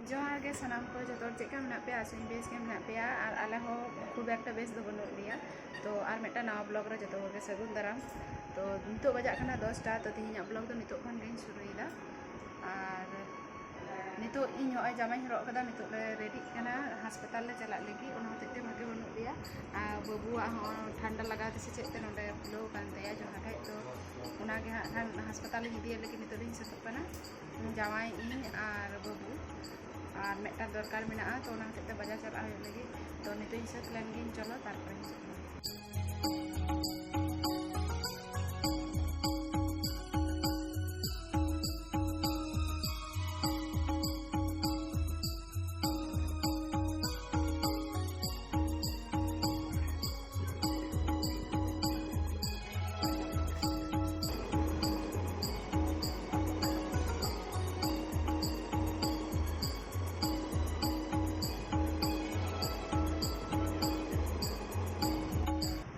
जोहार गे सनाम को जो चेका मेना पे आसे बेस के मेना पे और आले हो खूब एक बेस दो बनो लिया तो और मेटा नवा ब्लॉग रे जो के सगुन दाराम तो नितो बजा खाना 10टा तो तीन ब्लॉग तो नितो खान गेन शुरुईदा और नितो इन जामाई हरक कदा नितो ले रेडी कना हास्पताल ले चला लगी ओना होते भागे बनो लिया बाबुआ हो ठंडा लगा से चेते नोडे फ्लो कान तया जो हाथे तो ओना गे हान हास्पताल इदी लगी नितो दिन से तपना जामाई इन और बाबू और मेटा दरकार मेना तो ओना होते बाजार चला लगी तो नितो इन सेट लेन गिन चलो तारपर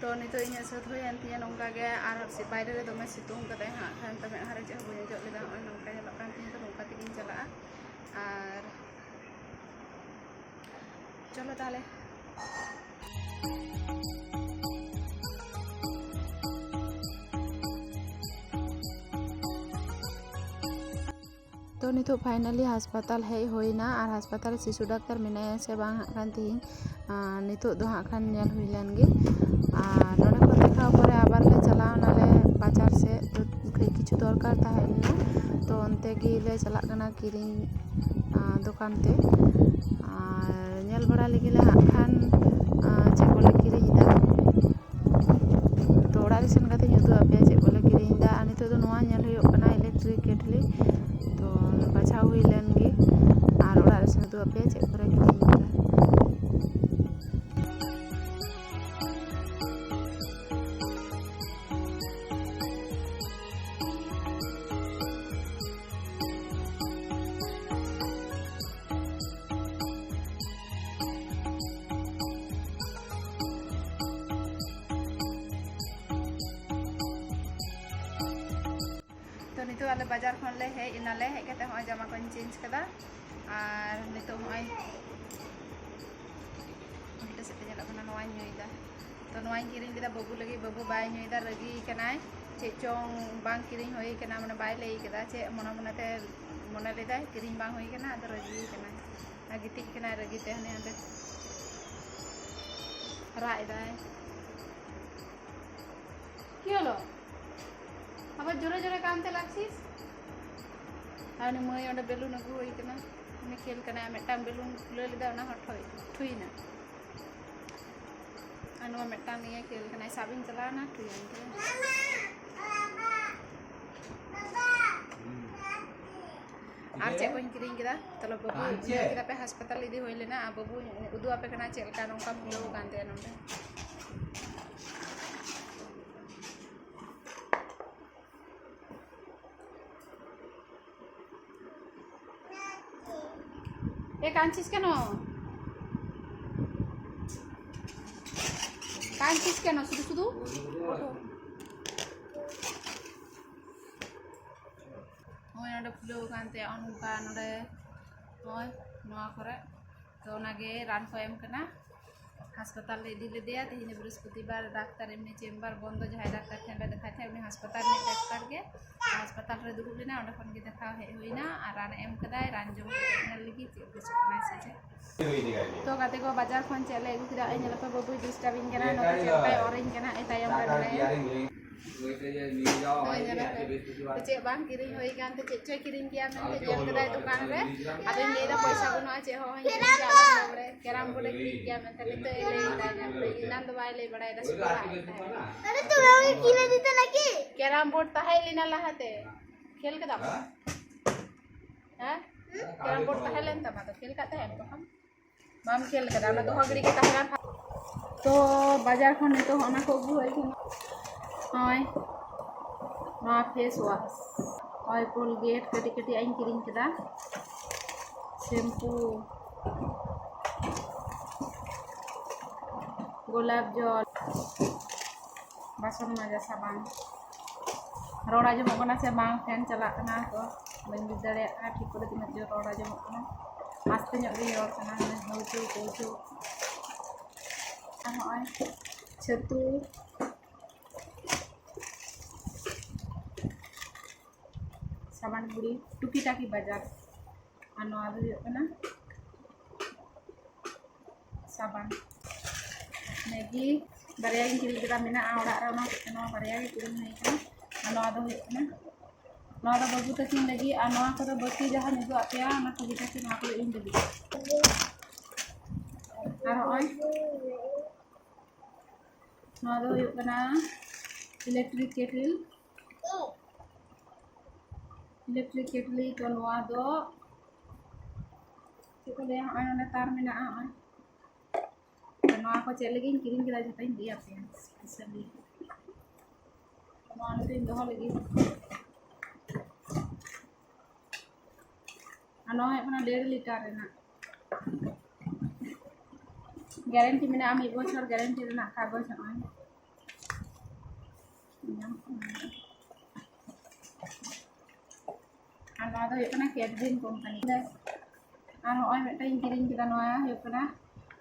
तो नितो इन सत होयन तिया नोंका गे आर बाइरे रे दमे सितुंग कते हां खान तमे हारे जे होय जो लेदा नोंका जे लकान तिन तो नोंका तिगिन चला और चलो ताले तो नितो फाइनली हास्पताल हेज होइना और हास्पताल शिशु डाक्टर मेनाया से बांग हाखान तिहिन नितो दो हाखान नेल हुई लेन गे और नोडे को देखा परे आबार ले चलावनाले बाजार से तो किछु दरकार ताहेना तो अंते गी ले चला कना किरिंग दुकान ते और नेल बड़ा लगी ले हाखान चे बोले किरिंग दा तो ओड़ा रे सेन कते युदु आपे चे बोले किरिंग दा और नितो दो नोआ नेल हुयो कना इलेक्ट्रिक केटली तो बाछा हुई लेन गे और ओड़ा रे सेन युदु आपे चे करे किरिंग दा तो नितो आले बाजार खन ले हेज इनाले हेज कते होय जामा को चेंज कदा और नितो होय उल्टे से तेल अपना नोआ नुईदा तो नोआ किरिंग केदा बाबू लगी बाबू बाय नुईदा रगी कनाय चे चोंग बांग किरिंग होय कना माने बाय लई केदा चे मना मनाते मने लेदा किरिंग बांग होय कना अद रगी कना गिति कना रगी ते हने अंदे राय दाय की हलो अब जोरे जोरे काम ते लागसिस आने मय ओंडे बेलून अगु होई कना ने खेल कना मेटाम बेलून खुले लेदा ओना हठोय ठुईना अनवा मेटाम निये खेल कना साबिन चलाना ठुईन के आर चे कोइन किरिंग केदा तलो बाबू केदा पे अस्पताल इदी होय लेना आ बाबू उदु आपे कना चेल का नोंका खुलो कांते नोंडे कांचिस केनो कांचिस केनो सुदु सुदु होय नोडे फुलो कांते अनुका नोडे होय नोआ करे तो नागे रान को एम कना अस्पताल ले इदी लेदेया तेहिने बृहस्पतिवार डाक्टर एमनी चेम्बर बंद जहाय डाक्टर ठेन ले देखा थे उनी अस्पताल में टेस्ट करके अस्पताल रे दुरुब लेना ओंडे खन गे देखा हे होइना और रान एम कदाय रान जम केना लगी चे बेचना से तो गाते को बाजार खन चले अगु किदा आई नेलपा बाबू डिस्टर्बिंग कना नो चेकाय ऑरेंज कना ए तायम रे चे बांग किरिंग होई कांते चे चे किरिंग किया मेनते जेल कदाय दुकान रे आदे नेरा पैसा बनो चे हो रे कैरम बोर्ड किरिंग किया मेनते नितो एले दाना इनान दो बाय ले बड़ाय दस अरे तू वे किने दिते लगी कैरम बोर्ड ताहे लिना लहाते खेल कदा हैं कैरम बोर्ड ताहे लेन तमा तो खेल काते है तो हम माम खेल कदा ना तो हगड़ी के ताहे तो बाजार खन नितो होना को अगु होई होय ना फेस वॉश होय कोलगेट कटी कटी आइन किरिंग केदा शैम्पू गुलाब जल बासन मजा साबान रोड़ा जमों से बांग फैन चला तो बन बुझ दाड़ा ठीक कर दिन जो रोड़ा जमों aste nyok ge yor kana hoju hoju oi chatu saban buri tuki taki bazar ano adu yuk kana saban Maggi barya gi kiri kita mina orak re ono barya gi kirim hai kana ano adu yuk kana no da babu takin lagi ano ko da baki jahan ibu apya ana ko kita kin aku in debi aro oi no do yuk kana electric kettle to no do kita le ana tar mina oi no aku cek lagi kirim kita jatain dia apya specially no anu tin doh lagi ano mana 1.5 liter na guarantee mina ami bochor guarantee na kagoj hoy ano ado yuk kana Kedvin company ano hoy metain kirim kita noa yuk kana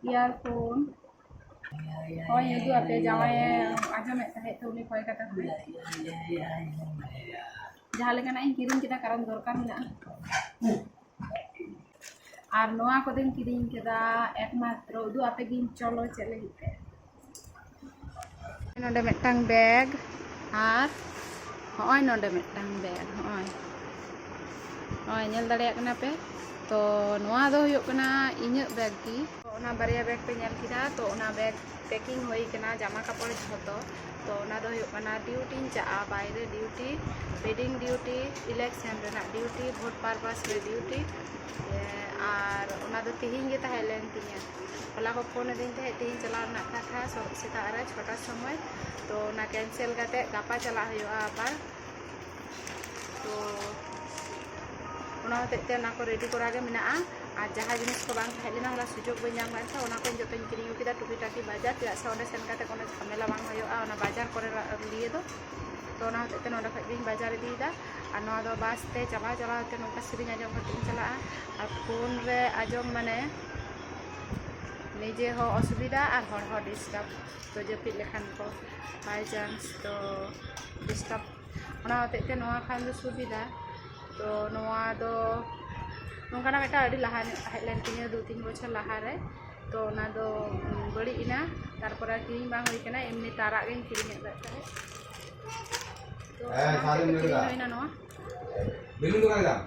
earphone hoy itu ape jawae aja me tahe to uni koy kata hoy jaha lekana in kirim kita karon dorkar mena আর নোয়া কদিন কিরিং কেদা একমাত্র উদু আপে গিন চলো চলে হিতে নডে মেটাং bag আর হয় নডে মেটাং bag হয় হয় ñel দাড়ে kana pe to noa do huyuk kana iñak bag gi ona barya bag pe ñel kida to ona bag packing hoi kana jama kapor jhoto to ona do huyuk kana duty ja baire duty wedding duty election rena duty vote purpose re duty আর ওনা তো তিহিন গে তাহেলেন তিনিয়া OLA ko phone din te tihin chala na katha seta ara 6টার সময় তো না cancel কাতে গাপা চালা হইয়া আবার তো ওনা হতে না ko ready kora ge mena a আর যাহা জিনিস ko bang thahelena hola sujog bain nyam kan ona ko joto kiring kida tuki taki bajar tidak sa onde sen kate kono jhamela bang hoyo ona bajar kore liye do to ona hete nonde khat bin bajar idida R noa do bus te chala chala te nongka sering ajong khatin chala R phone re ajong mane nije ho osubida ar hor disturb to jepit lekhan ko by chance to disturb ona hete te noa khan do subida to noa do nongkana meta adi lahan headline tinya 2-3 bochor laha re to ona do bari ina tarpore kiring bang hoi kana emni tarak gen kiring ek tahe to hoina noa belum tukang dah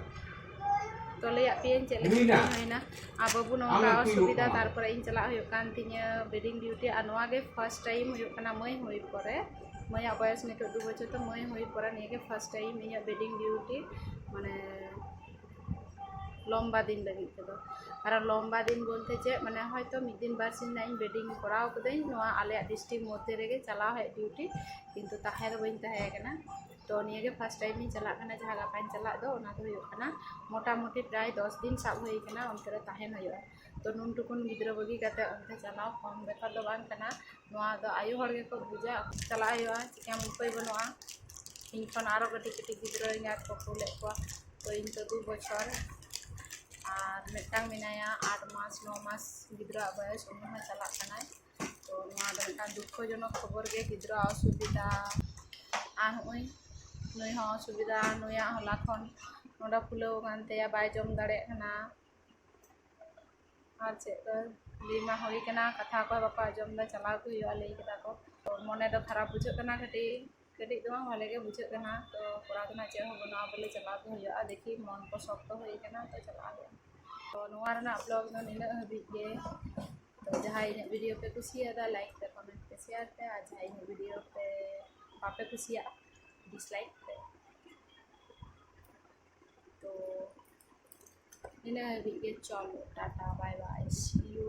to leyak pien cek lagi hoina ababu nongka osubida tarpore in chala huyuk kan tinya wedding duty anoa ge first time huyuk kana moi hoi pore moi boyos nitok 2 bochor to moi hoi pore niye ge first time inya wedding duty mane লম্বা দিন লাগি তো আর লম্বা দিন বলতে যে মানে হয়তো মিদ দিন বার সিন নাই বেডিং করাও কদাই নোয়া আলে ডিস্ট্রিক্ট মধ্যে রেগে চালা হয় ডিউটি কিন্তু তাহে do bain tahe kana to niye ge first time ni chala kana jaha gapain chala do ona do huyuk kana mota moti pray 10 din sab hoi kana onte re tahen hoyo to nun tukun gidra bagi kate onte chalao kom bekar do bang kana noa do ayu hor ge ko buja chala ayo chikam upay banua in kon aro kati kati gidra ingat ko kule ko to in to 2 bochor আর মেটাং মিনায়া 8 মাস 9 মাস গিদ্রা বয়স উনি চালাক কানাই তো নোয়া do মেটাং দুঃখজনক খবর ge gidra অসুবিধা আর হই নই হ অসুবিধা নয়া হলা খন নোডা ফুলো কানতে বাই জম দাড়ে কানা আর চে লিমা হই কানা কথা ko bapa jom da chala ko yo lei kita ko mone do kharap bujuk kana kati kati do hale ge bujuk kana to pora kana che ho bana bole chala ko yo a dekhi mon ko shokto hoi kana to chala ho to noa rena vlog no nina habi ge to jahai ine video pe kusiada like pe comment pe share pe a jahai ine video pe bape kusia dislike pe to ina habi ge chalo tata bye bye see you